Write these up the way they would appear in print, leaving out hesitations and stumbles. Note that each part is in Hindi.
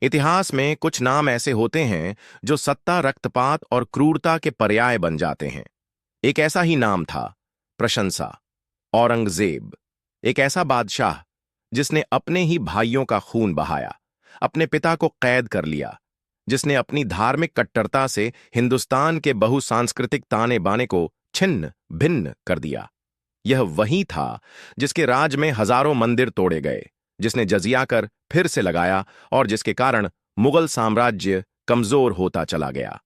इतिहास में कुछ नाम ऐसे होते हैं जो सत्ता, रक्तपात और क्रूरता के पर्याय बन जाते हैं। एक ऐसा ही नाम था प्रशंसा। औरंगजेब, एक ऐसा बादशाह जिसने अपने ही भाइयों का खून बहाया, अपने पिता को कैद कर लिया, जिसने अपनी धार्मिक कट्टरता से हिंदुस्तान के बहुसांस्कृतिक ताने बाने को छिन्न भिन्न कर दिया। यह वही था जिसके राज में हजारों मंदिर तोड़े गए, जिसने जजिया कर फिर से लगाया और जिसके कारण मुगल साम्राज्य कमजोर होता चला गया।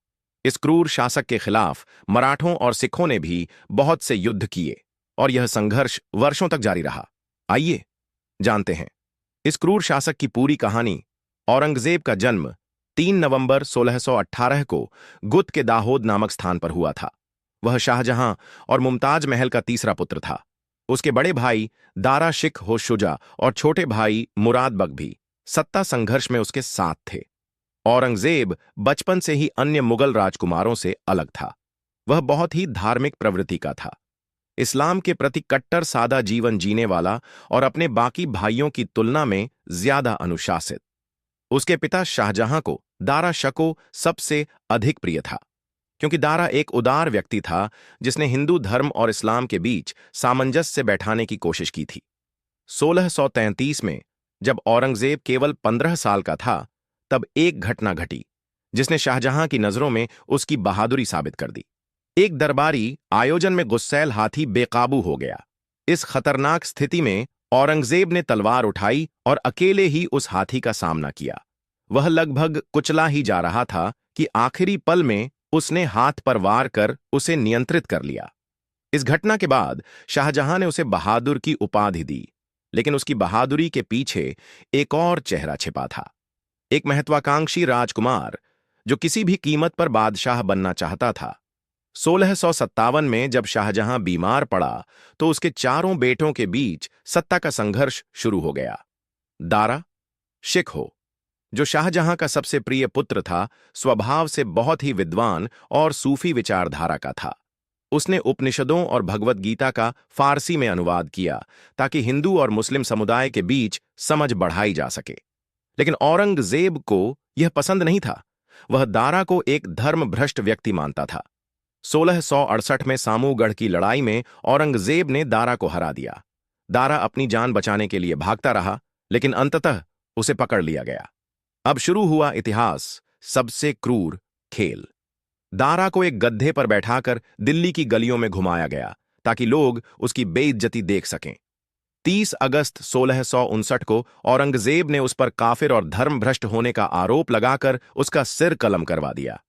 इस क्रूर शासक के खिलाफ मराठों और सिखों ने भी बहुत से युद्ध किए और यह संघर्ष वर्षों तक जारी रहा। आइए जानते हैं इस क्रूर शासक की पूरी कहानी। औरंगजेब का जन्म 3 नवंबर 1618 को गुत के दाहोद नामक स्थान पर हुआ था। वह शाहजहां और मुमताज महल का तीसरा पुत्र था। उसके बड़े भाई दारा शिकोह शुजा और छोटे भाई मुराद बक भी सत्ता संघर्ष में उसके साथ थे। औरंगजेब बचपन से ही अन्य मुगल राजकुमारों से अलग था। वह बहुत ही धार्मिक प्रवृत्ति का था, इस्लाम के प्रति कट्टर सादा जीवन जीने वाला और अपने बाकी भाइयों की तुलना में ज्यादा अनुशासित। उसके पिता शाहजहां को दारा शको सबसे अधिक प्रिय था, क्योंकि दारा एक उदार व्यक्ति था जिसने हिंदू धर्म और इस्लाम के बीच सामंजस्य बैठाने की कोशिश की थी। 1633 में जब औरंगजेब केवल 15 साल का था, तब एक घटना घटी जिसने शाहजहां की नजरों में उसकी बहादुरी साबित कर दी। एक दरबारी आयोजन में गुस्सैल हाथी बेकाबू हो गया। इस खतरनाक स्थिति में औरंगजेब ने तलवार उठाई और अकेले ही उस हाथी का सामना किया। वह लगभग कुचला ही जा रहा था कि आखिरी पल में उसने हाथ पर वार कर उसे नियंत्रित कर लिया। इस घटना के बाद शाहजहां ने उसे बहादुर की उपाधि दी, लेकिन उसकी बहादुरी के पीछे एक और चेहरा छिपा था। एक महत्वाकांक्षी राजकुमार जो किसी भी कीमत पर बादशाह बनना चाहता था। 1657 में जब शाहजहां बीमार पड़ा तो उसके चारों बेटों के बीच सत्ता का संघर्ष शुरू हो गया। दारा शिकोह, जो शाहजहां का सबसे प्रिय पुत्र था, स्वभाव से बहुत ही विद्वान और सूफी विचारधारा का था। उसने उपनिषदों और भगवत गीता का फारसी में अनुवाद किया ताकि हिंदू और मुस्लिम समुदाय के बीच समझ बढ़ाई जा सके। लेकिन औरंगजेब को यह पसंद नहीं था। वह दारा को एक धर्मभ्रष्ट व्यक्ति मानता था। 1668 में सामूगढ़ की लड़ाई में औरंगजेब ने दारा को हरा दिया। दारा अपनी जान बचाने के लिए भागता रहा, लेकिन अंततः उसे पकड़ लिया गया। अब शुरू हुआ इतिहास सबसे क्रूर खेल। दारा को एक गड्ढे पर बैठाकर दिल्ली की गलियों में घुमाया गया ताकि लोग उसकी बेइज्जती देख सकें। 30 अगस्त 1659 को औरंगजेब ने उस पर काफिर और धर्मभ्रष्ट होने का आरोप लगाकर उसका सिर कलम करवा दिया।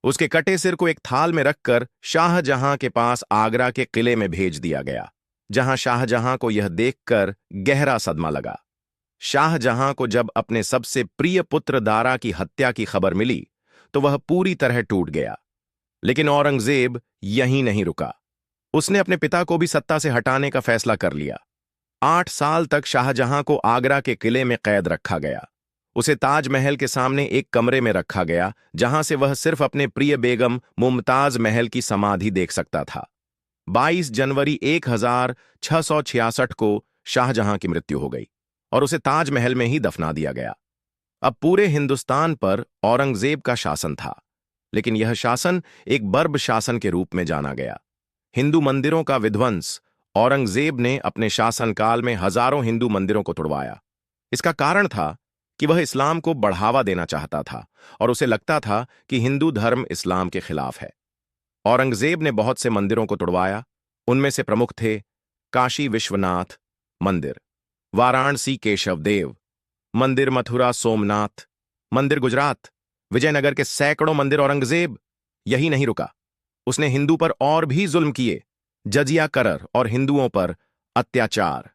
उसके कटे सिर को एक थाल में रखकर शाहजहां के पास आगरा के किले में भेज दिया गया, जहां शाहजहां को यह देखकर गहरा सदमा लगा। शाहजहां को जब अपने सबसे प्रिय पुत्र दारा की हत्या की खबर मिली तो वह पूरी तरह टूट गया। लेकिन औरंगजेब यहीं नहीं रुका। उसने अपने पिता को भी सत्ता से हटाने का फैसला कर लिया। 8 साल तक शाहजहां को आगरा के किले में कैद रखा गया। उसे ताजमहल के सामने एक कमरे में रखा गया, जहां से वह सिर्फ अपने प्रिय बेगम मुमताज महल की समाधि देख सकता था। 22 जनवरी 1666 को शाहजहां की मृत्यु हो गई और उसे ताजमहल में ही दफना दिया गया। अब पूरे हिंदुस्तान पर औरंगजेब का शासन था, लेकिन यह शासन एक बर्बर शासन के रूप में जाना गया। हिंदू मंदिरों का विध्वंस। औरंगजेब ने अपने शासनकाल में हजारों हिंदू मंदिरों को तुड़वाया। इसका कारण था कि वह इस्लाम को बढ़ावा देना चाहता था और उसे लगता था कि हिंदू धर्म इस्लाम के खिलाफ है। औरंगजेब ने बहुत से मंदिरों को तुड़वाया। उनमें से प्रमुख थे काशी विश्वनाथ मंदिर, वाराणसी केशव देव मंदिर, मथुरा सोमनाथ मंदिर, गुजरात विजयनगर के सैकड़ों मंदिर। औरंगजेब यही नहीं रुका, उसने हिंदू पर और भी जुल्म किए। जजिया करर और हिंदुओं पर अत्याचार।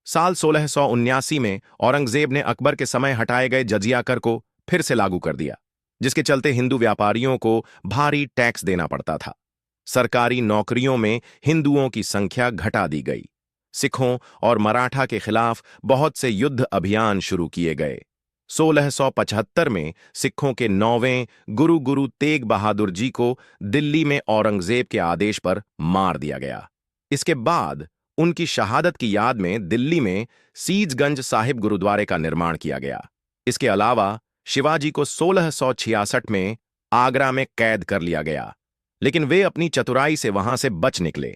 साल 1679 में औरंगजेब ने अकबर के समय हटाए गए जजिया कर को फिर से लागू कर दिया, जिसके चलते हिंदू व्यापारियों को भारी टैक्स देना पड़ता था। सरकारी नौकरियों में हिंदुओं की संख्या घटा दी गई। सिखों और मराठा के खिलाफ बहुत से युद्ध अभियान शुरू किए गए। 1675 में सिखों के 9वें गुरु तेग बहादुर जी को दिल्ली में औरंगजेब के आदेश पर मार दिया गया। इसके बाद उनकी शहादत की याद में दिल्ली में सीजगंज साहिब गुरुद्वारे का निर्माण किया गया। इसके अलावा शिवाजी को 1666 में आगरा में कैद कर लिया गया, लेकिन वे अपनी चतुराई से वहां से बच निकले।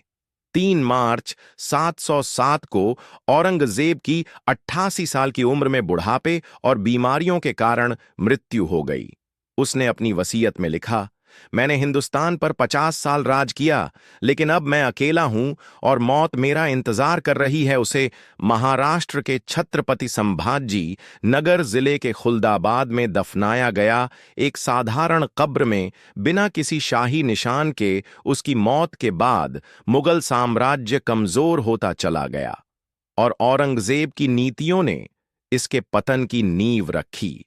3 मार्च 707 को औरंगजेब की 88 साल की उम्र में बुढ़ापे और बीमारियों के कारण मृत्यु हो गई। उसने अपनी वसीयत में लिखा, मैंने हिंदुस्तान पर 50 साल राज किया, लेकिन अब मैं अकेला हूं और मौत मेरा इंतजार कर रही है। उसे महाराष्ट्र के छत्रपति संभाजी नगर जिले के खुलदाबाद में दफनाया गया, एक साधारण कब्र में, बिना किसी शाही निशान के। उसकी मौत के बाद मुगल साम्राज्य कमजोर होता चला गया और औरंगजेब की नीतियों ने इसके पतन की नींव रखी।